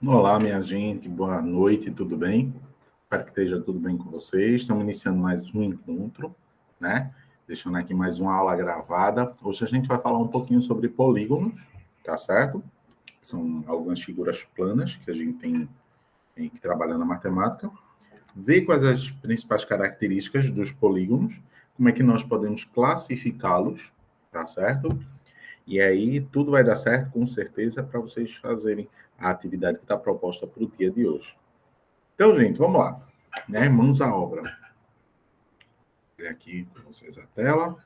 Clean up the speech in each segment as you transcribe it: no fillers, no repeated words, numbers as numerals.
Olá, minha gente, boa noite, tudo bem? Espero que esteja tudo bem com vocês. Estamos iniciando mais um encontro, né? Deixando aqui mais uma aula gravada. Hoje a gente vai falar um pouquinho sobre polígonos, tá certo? São algumas figuras planas que a gente tem que trabalhar na matemática. Ver quais as principais características dos polígonos, como é que nós podemos classificá-los, tá certo? E aí tudo vai dar certo, com certeza, para vocês fazerem a atividade que está proposta para o dia de hoje. Então, gente, vamos lá. Né? Mãos à obra. Vou ver aqui com vocês a tela.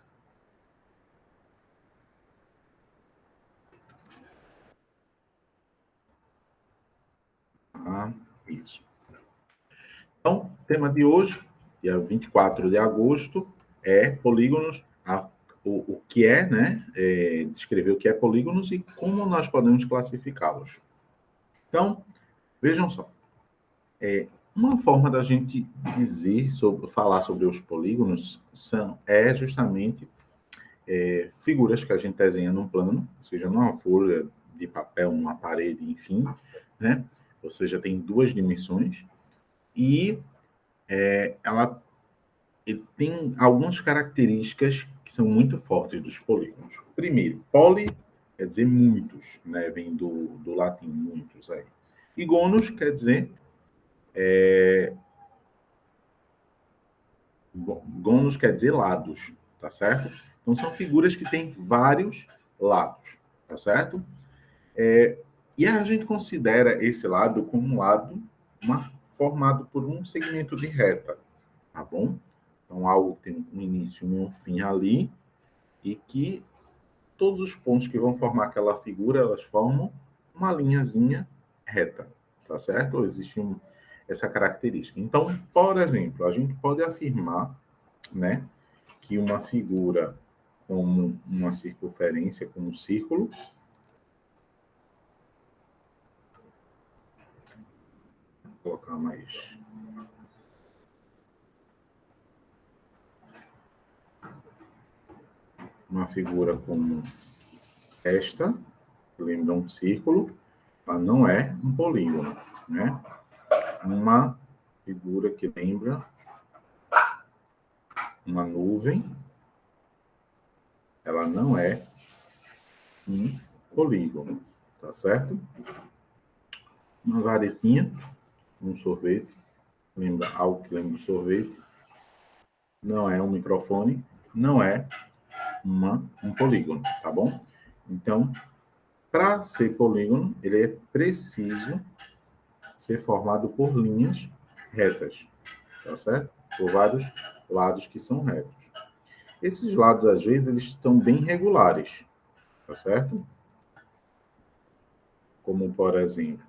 Ah, isso. Então, tema de hoje, dia 24 de agosto, é polígonos, o que é, né? Descrever o que é polígonos e como nós podemos classificá-los. Então, vejam só. Uma forma da gente falar sobre os polígonos é justamente figuras que a gente desenha num plano, seja numa folha de papel, numa parede, enfim, né? Ou seja, tem duas dimensões e ela tem algumas características que são muito fortes dos polígonos. Primeiro, poli quer dizer muitos, né? Vem do latim muitos aí. E gonos quer dizer gonos quer dizer lados, tá certo? Então são figuras que têm vários lados, tá certo? E a gente considera esse lado como um lado formado por um segmento de reta, tá bom? Então, algo que tem um início e um fim ali, e que todos os pontos que vão formar aquela figura, elas formam uma linhazinha reta, tá certo? Existe essa característica. Então, por exemplo, a gente pode afirmar, né, que uma figura como uma circunferência, como um círculo, vou colocar mais uma figura como esta, lembra um círculo, ela não é um polígono, né? Uma figura que lembra uma nuvem, ela não é um polígono, tá certo? Uma varetinha, um sorvete, lembra algo que lembra um sorvete, não é um microfone, não é um polígono, tá bom? Então, para ser polígono, ele é preciso ser formado por linhas retas, tá certo? Por vários lados que são retos. Esses lados, às vezes, eles estão bem regulares, tá certo? Como, por exemplo,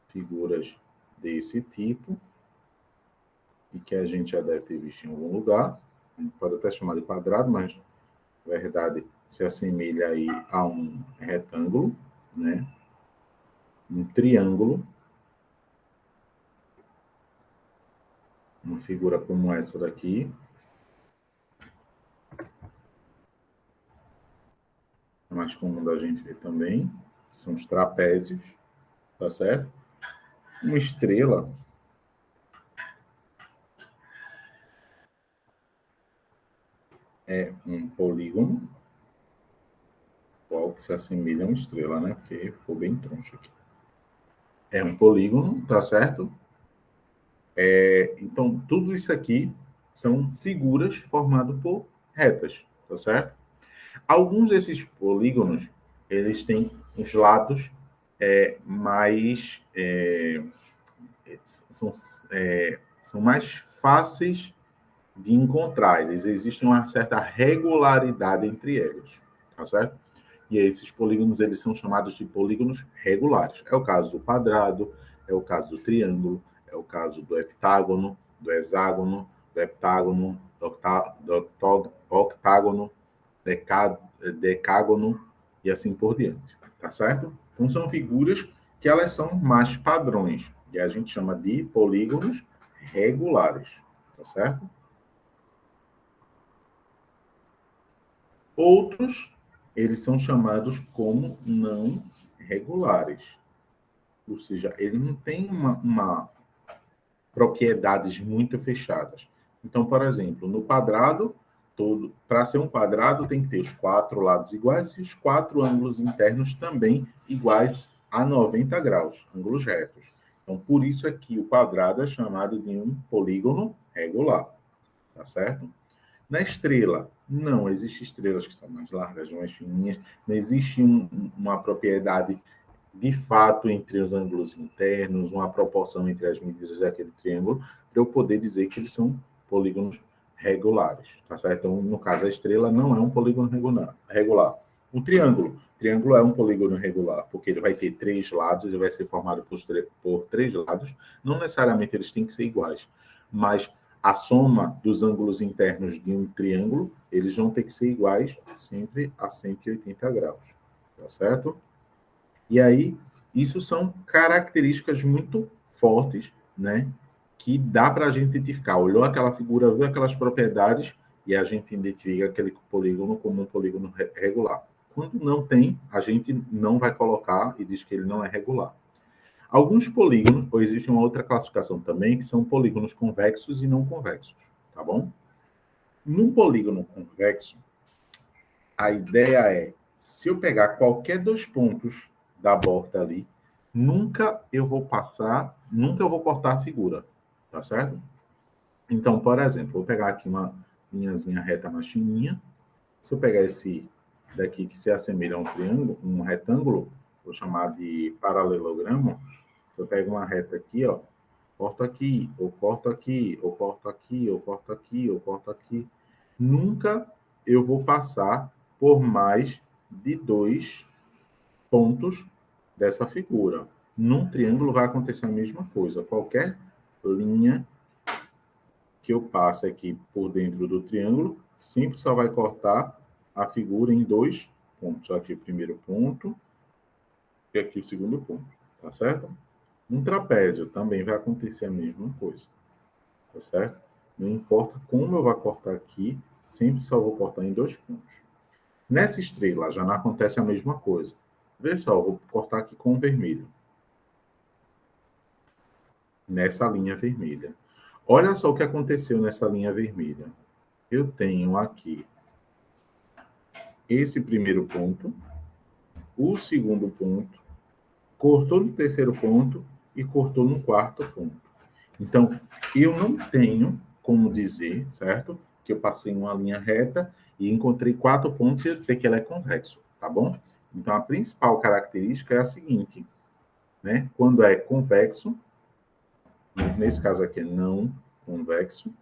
figuras desse tipo, e que a gente já deve ter visto em algum lugar. A gente pode até chamar de quadrado, mas, na verdade, se assemelha aí a um retângulo, né? Um triângulo, uma figura como essa daqui, é mais comum da gente ver também, são os trapézios, tá certo? Uma estrela é um polígono, qual que se assemelha a uma estrela, né? Porque ficou bem troncho aqui. É um polígono, tá certo? Então, tudo isso aqui são figuras formadas por retas, tá certo? Alguns desses polígonos, eles têm os lados mais são, são mais fáceis de encontrar. Eles existem uma certa regularidade entre eles, tá certo? E esses polígonos eles são chamados de polígonos regulares. É o caso do quadrado, é o caso do triângulo, é o caso do heptágono, do hexágono, do heptágono, do octágono, decágono e assim por diante, tá certo? Então são figuras que elas são mais padrões e a gente chama de polígonos regulares, tá certo? Outros, eles são chamados como não regulares. ou seja, ele não tem uma propriedades muito fechadas. Então, por exemplo, no quadrado, todo, para ser um quadrado, tem que ter os 4 lados iguais e os 4 ângulos internos também iguais a 90 graus, ângulos retos. Então, por isso aqui o quadrado é chamado de um polígono regular, tá certo? Na estrela, não existem estrelas que são mais largas, mais fininhas, não existe uma propriedade de fato entre os ângulos internos, uma proporção entre as medidas daquele triângulo, para eu poder dizer que eles são polígonos regulares, tá certo? Então, no caso, a estrela não é um polígono regular. O triângulo é um polígono regular, porque ele vai ter 3 lados, ele vai ser formado por 3 lados, não necessariamente eles têm que ser iguais, mas a soma dos ângulos internos de um triângulo, eles vão ter que ser iguais sempre a 180 graus, tá certo? E aí, isso são características muito fortes, né? Que dá para a gente identificar. Olhou aquela figura, viu aquelas propriedades e a gente identifica aquele polígono como um polígono regular. Quando não tem, a gente não vai colocar e diz que ele não é regular. Alguns polígonos, ou existe uma outra classificação também, que são polígonos convexos e não convexos, tá bom? No polígono convexo, a ideia é, se eu pegar qualquer 2 pontos da borda ali, nunca eu vou cortar a figura, tá certo? Então, por exemplo, vou pegar aqui uma linhazinha reta mais fininha. Se eu pegar esse daqui que se assemelha a um triângulo, um retângulo, vou chamar de paralelogramo. Se eu pego uma reta aqui, ó, corto aqui, ou corto aqui, ou corto aqui, ou corto aqui, ou corto aqui. Nunca eu vou passar por mais de 2 pontos dessa figura. Num triângulo vai acontecer a mesma coisa. Qualquer linha que eu passe aqui por dentro do triângulo, sempre só vai cortar a figura em 2 pontos. Aqui o primeiro ponto e aqui o segundo ponto, tá certo? Um trapézio também vai acontecer a mesma coisa, tá certo? Não importa como eu vou cortar aqui, sempre só vou cortar em 2 pontos. Nessa estrela já não acontece a mesma coisa. Vê só, vou cortar aqui com vermelho. Nessa linha vermelha. Olha só o que aconteceu nessa linha vermelha. Eu tenho aqui esse primeiro ponto, o segundo ponto, cortou no terceiro ponto e cortou no quarto ponto. Então, eu não tenho como dizer, certo? Que eu passei uma linha reta e encontrei 4 pontos e eu dizer que ela é convexo, tá bom? Então, a principal característica é a seguinte, né? Quando é convexo, nesse caso aqui é não convexo,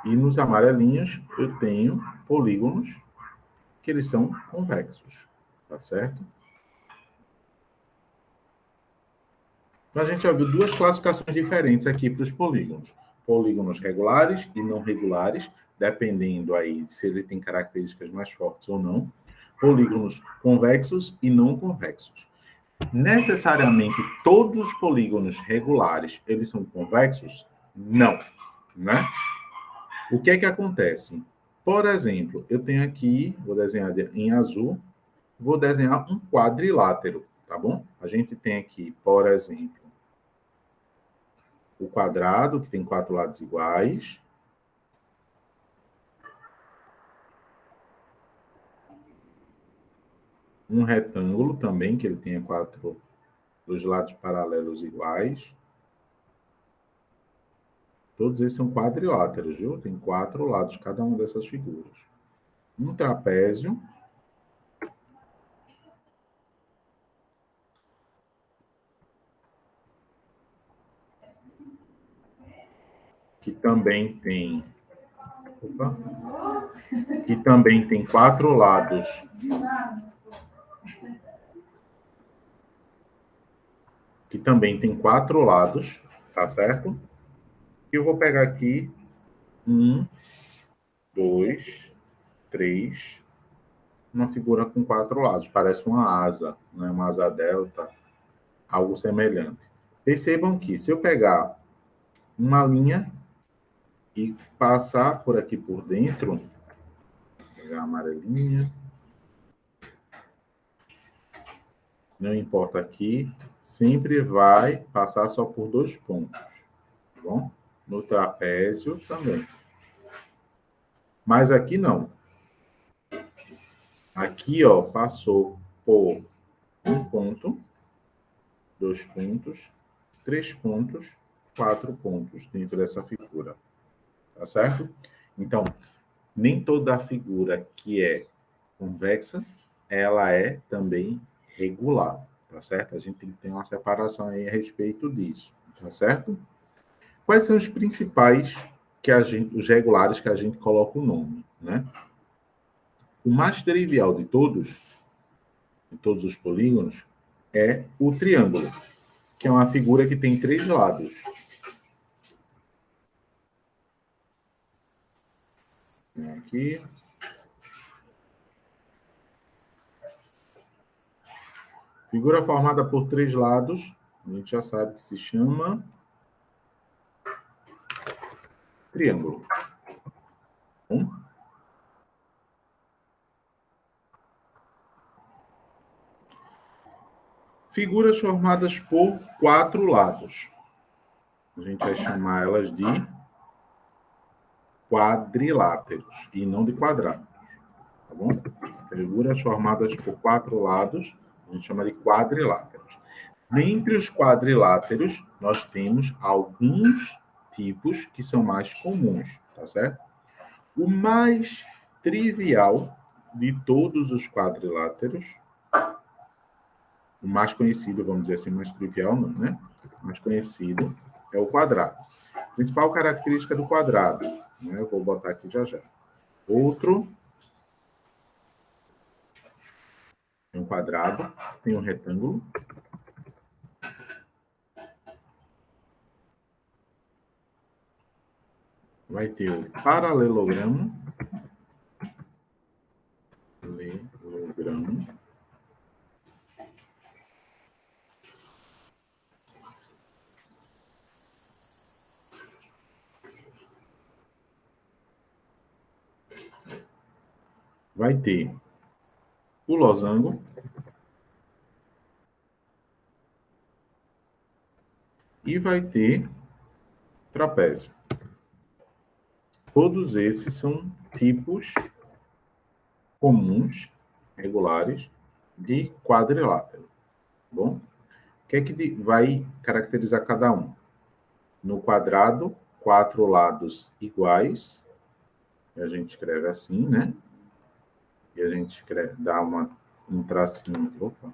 e nos amarelinhos eu tenho polígonos que eles são convexos, tá certo? Então, a gente já viu 2 classificações diferentes aqui para os polígonos. Polígonos regulares e não regulares, dependendo aí se ele tem características mais fortes ou não. Polígonos convexos e não convexos. Necessariamente todos os polígonos regulares, eles são convexos? Não, né? O que é que acontece? Por exemplo, eu tenho aqui, vou desenhar em azul, vou desenhar um quadrilátero, tá bom? A gente tem aqui, por exemplo, o quadrado, que tem 4 lados iguais. Um retângulo também, que ele tenha 4 dos lados paralelos iguais. Todos esses são quadriláteros, viu? Tem 4 lados cada uma dessas figuras. Um trapézio. Que também tem... Opa, que também tem 4 lados. Que também tem 4 lados, tá certo? E eu vou pegar aqui 1, 2, 3, uma figura com 4 lados. Parece uma asa, né? Uma asa delta, algo semelhante. Percebam que se eu pegar uma linha e passar por aqui por dentro, vou pegar a amarelinha, não importa aqui, sempre vai passar só por 2 pontos, tá bom? No trapézio também. Mas aqui não. Aqui, ó, passou por 1 ponto, 2 pontos, 3 pontos, 4 pontos dentro dessa figura. Tá certo? Então, nem toda figura que é convexa, ela é também regular, tá certo? A gente tem que ter uma separação aí a respeito disso, tá certo? Quais são os principais os regulares que a gente coloca o nome, né? O mais trivial de todos os polígonos, é o triângulo, que é uma figura que tem 3 lados. Aqui. Figura formada por 3 lados, a gente já sabe que se chama triângulo. Bom? Figuras formadas por 4 lados. A gente vai chamar elas de quadriláteros e não de quadrados. Tá bom? Figuras formadas por 4 lados, a gente chama de quadriláteros. Dentre os quadriláteros, nós temos alguns tipos que são mais comuns, tá certo? O mais trivial de todos os quadriláteros, o mais conhecido, vamos dizer assim, mais trivial não, né? O mais conhecido é o quadrado. Principal característica do quadrado, né? Eu vou botar aqui já já. Outro, tem um quadrado, tem um retângulo. Vai ter o paralelogramo. Vai ter o losango. E vai ter trapézio. Todos esses são tipos comuns, regulares, de quadrilátero. Tá bom? O que é que vai caracterizar cada um? No quadrado, 4 lados iguais. A gente escreve assim, né? E a gente dá um tracinho. Opa.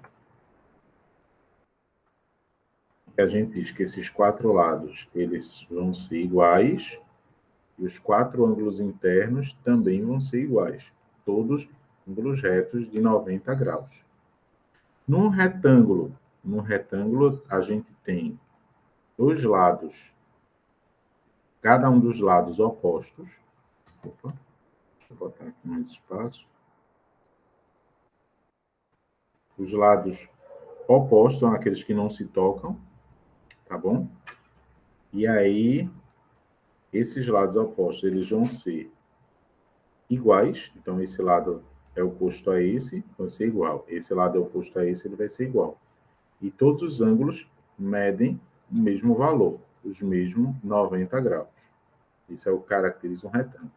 E a gente diz que esses 4 lados, eles vão ser iguais. E os 4 ângulos internos também vão ser iguais. Todos ângulos retos de 90 graus. No retângulo a gente tem 2 lados, cada um dos lados opostos. Opa, deixa eu botar aqui mais espaço. Os lados opostos são aqueles que não se tocam, tá bom? E aí, esses lados opostos, eles vão ser iguais. Então, esse lado é oposto a esse, vai ser igual. Esse lado é oposto a esse, ele vai ser igual. E todos os ângulos medem o mesmo valor, os mesmos 90 graus. Isso é o que caracteriza um retângulo.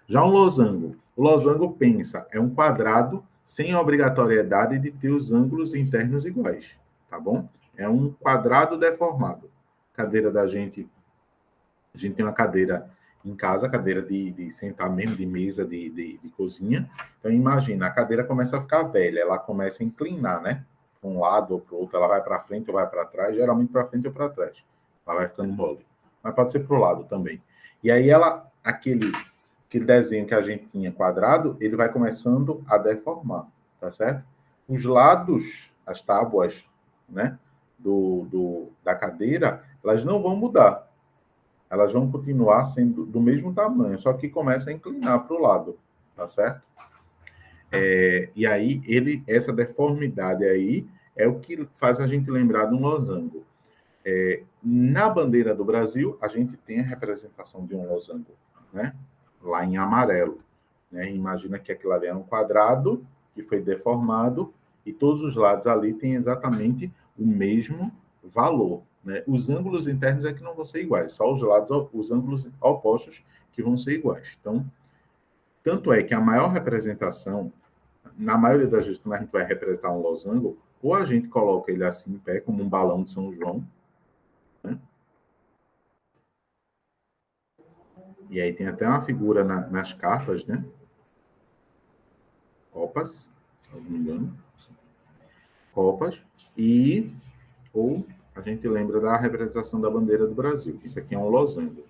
Já um losango. O losango pensa, é um quadrado sem a obrigatoriedade de ter os ângulos internos iguais, tá bom? É um quadrado deformado. Cadeira da gente, a gente tem uma cadeira em casa, cadeira de sentar mesmo, de mesa de cozinha. Então, imagina, a cadeira começa a ficar velha, ela começa a inclinar, né? Para um lado ou para o outro, ela vai para frente ou vai para trás, geralmente para frente ou para trás. Ela vai ficando mole. Mas pode ser para o lado também. E aí, aquele desenho que a gente tinha quadrado, ele vai começando a deformar, tá certo? Os lados, as tábuas, né, da cadeira, elas não vão mudar. Elas vão continuar sendo do mesmo tamanho, só que começa a inclinar para o lado, tá certo? E aí, essa deformidade aí é o que faz a gente lembrar de um losango. Na bandeira do Brasil, a gente tem a representação de um losango, né? Lá em amarelo. Né? Imagina que aquilo ali é um quadrado que foi deformado e todos os lados ali têm exatamente o mesmo valor, né? Os ângulos internos é que não vão ser iguais, só os lados, os ângulos opostos que vão ser iguais. Então, tanto é que a maior representação, na maioria das vezes, quando a gente vai representar um losango, ou a gente coloca ele assim em pé, como um balão de São João, né? E aí tem até uma figura nas cartas, né? Copas, se não me engano. Copas. E, ou a gente lembra da representação da bandeira do Brasil. Isso aqui é um losango.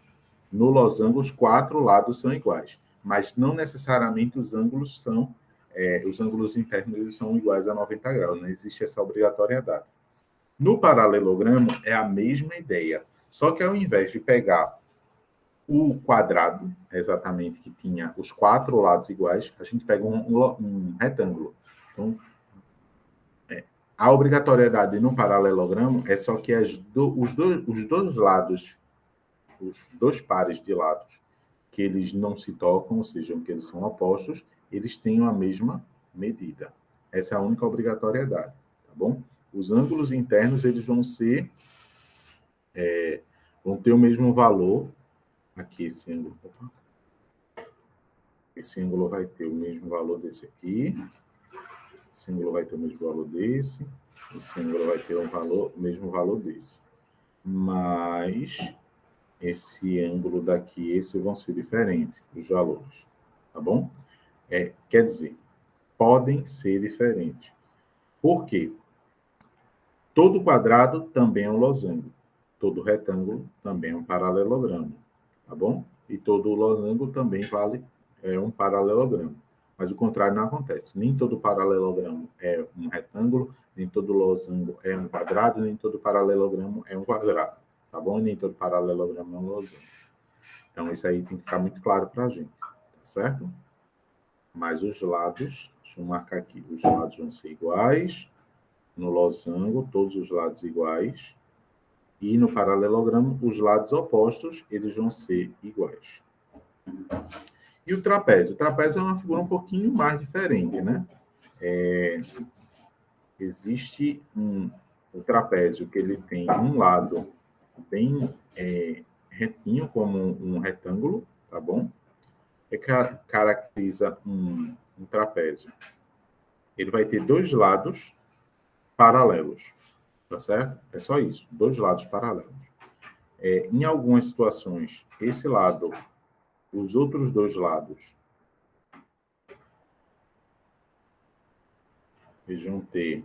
No losango, os 4 lados são iguais, mas não necessariamente os ângulos são, os ângulos internos eles são iguais a 90 graus, não existe essa obrigatoriedade. No paralelogramo, é a mesma ideia, só que ao invés de pegar o quadrado, exatamente, que tinha os 4 lados iguais, a gente pega um retângulo. Então, a obrigatoriedade no paralelogramo é só que os dois lados, os dois pares de lados, que eles não se tocam, ou seja, que eles são opostos, eles tenham a mesma medida. Essa é a única obrigatoriedade, tá bom? Os ângulos internos, eles vão ser, vão ter o mesmo valor. Aqui, esse ângulo vai ter o mesmo valor desse aqui, esse ângulo vai ter o mesmo valor desse, esse ângulo vai ter o mesmo valor desse. Mas esse ângulo daqui, esse vão ser diferentes, os valores, tá bom? Quer dizer, podem ser diferentes. Por quê? Todo quadrado também é um losango. Todo retângulo também é um paralelogramo, tá bom? E todo losango também é um paralelogramo. Mas o contrário não acontece. Nem todo paralelogramo é um retângulo, nem todo losango é um quadrado, nem todo paralelogramo é um quadrado, tá bom? E nem todo paralelogramo é um losango. Então, isso aí tem que ficar muito claro para a gente, tá certo? Mas os lados, deixa eu marcar aqui, os lados vão ser iguais. No losango, todos os lados iguais. E no paralelogramo, os lados opostos, eles vão ser iguais. E o trapézio? O trapézio é uma figura um pouquinho mais diferente, né? Existe o trapézio que ele tem um lado bem retinho, como um retângulo, tá bom? Que caracteriza um trapézio. Ele vai ter 2 lados paralelos, tá certo? É só isso, 2 lados paralelos. Em algumas situações, esse lado, os outros 2 lados, eles vão ter,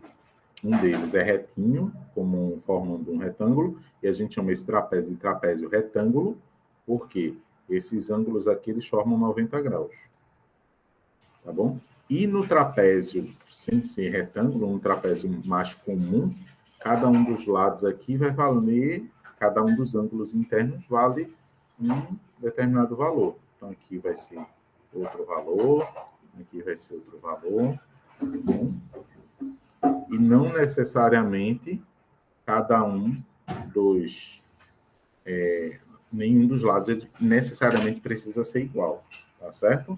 um deles é retinho, como formando um retângulo, e a gente chama esse trapézio de trapézio retângulo, porque esses ângulos aqui, eles formam 90 graus, tá bom? E no trapézio, sem ser retângulo, um trapézio mais comum, cada um dos lados aqui vai valer, cada um dos ângulos internos vale um determinado valor. Então, aqui vai ser outro valor, aqui vai ser outro valor, tá bom? E não necessariamente cada um dos, nenhum dos lados ele necessariamente precisa ser igual, tá certo?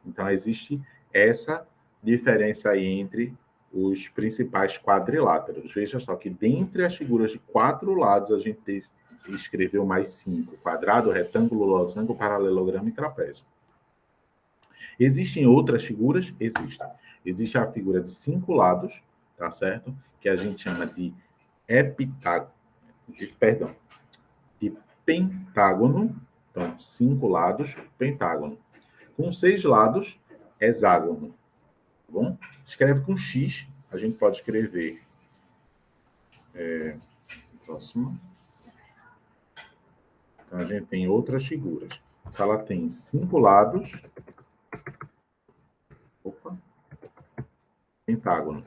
Então, existe essa diferença aí entre os principais quadriláteros. Veja só que dentre as figuras de 4 lados, a gente escreveu mais 5. Quadrado, retângulo, losango, paralelogramo e trapézio. Existem outras figuras? Existem. Existe a figura de 5 lados, tá certo? Que a gente chama de de pentágono. Então, 5 lados, pentágono. Com 6 lados, hexágono. Tá bom? Escreve com X, a gente pode escrever. Próximo. Então, a gente tem outras figuras. Se ela tem 5 lados, pentágono.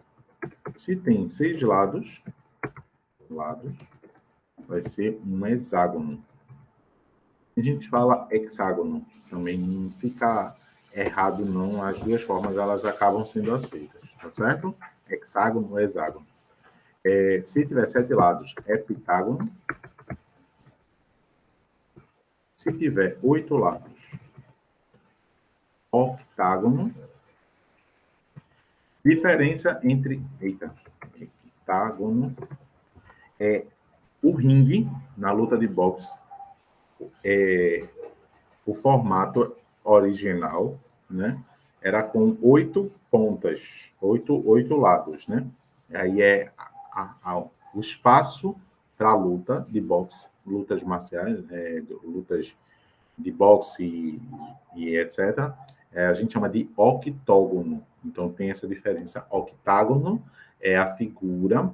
Se tem 6 lados, vai ser um hexágono. A gente fala hexágono, também não fica errado não, as duas formas elas acabam sendo aceitas, tá certo? Hexágono ou hexágono. Se tiver 7 lados, é pentágono. Se tiver 8 lados, octágono. Diferença entre octágono o ringue na luta de boxe, o formato original, né, era com 8 pontas, 8 lados, né? Aí o espaço para a luta de boxe, lutas marciais, lutas de boxe e etc., a gente chama de octógono. Então, tem essa diferença. Octágono é a figura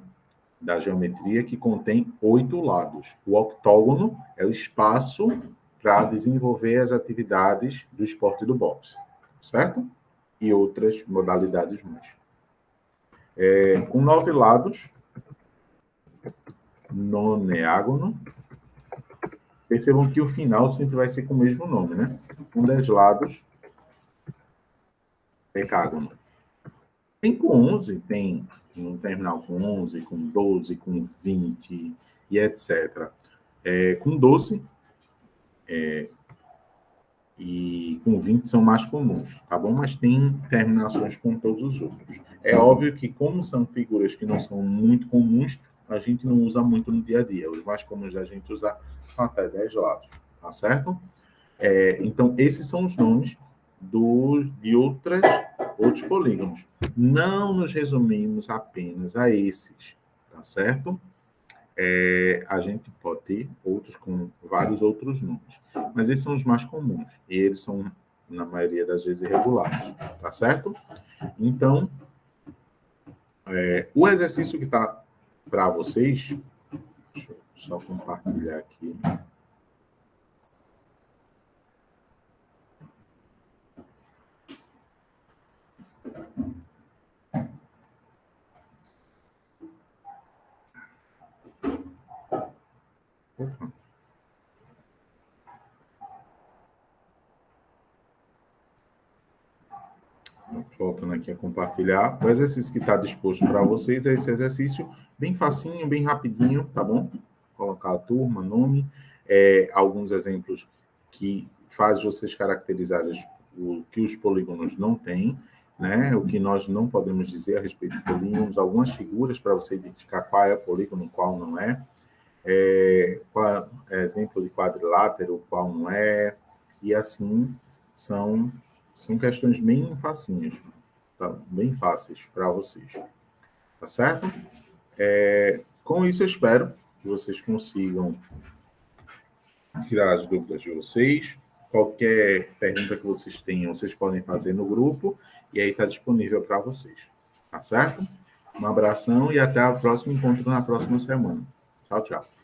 da geometria que contém 8 lados. O octógono é o espaço para desenvolver as atividades do esporte do boxe, certo? E outras modalidades mais. Com 9 lados, noneágono. Percebam que o final sempre vai ser com o mesmo nome, né? Com 10 lados, decágono. Tem com 11, tem um terminal com 11, com 12, com 20 e etc. Com 12 e com 20 são mais comuns, tá bom? Mas tem terminações com todos os outros. É óbvio que, como são figuras que não são muito comuns, a gente não usa muito no dia a dia. Os mais comuns da gente usar são até 10 lados, tá certo? Então, esses são os nomes de outros polígonos. Não nos resumimos apenas a esses, tá certo? A gente pode ter outros com vários outros nomes, mas esses são os mais comuns, e eles são, na maioria das vezes, irregulares, tá certo? Então, o exercício que está para vocês, deixa eu só compartilhar aqui. Opa. Voltando aqui a compartilhar. O exercício que está disposto para vocês é esse exercício bem facinho, bem rapidinho, tá bom? Colocar a turma, nome, alguns exemplos que faz vocês caracterizarem o que os polígonos não têm, né? O que nós não podemos dizer a respeito de polígonos, algumas figuras para você identificar qual é o polígono, qual não é. Qual é exemplo de quadrilátero, qual não é, e assim são questões bem facinhas, tá? Bem fáceis para vocês, tá certo? Com isso, eu espero que vocês consigam tirar as dúvidas de vocês. Qualquer pergunta que vocês tenham, vocês podem fazer no grupo, e aí está disponível para vocês, tá certo? Um abração e até o próximo encontro na próxima semana. Tchau, tchau.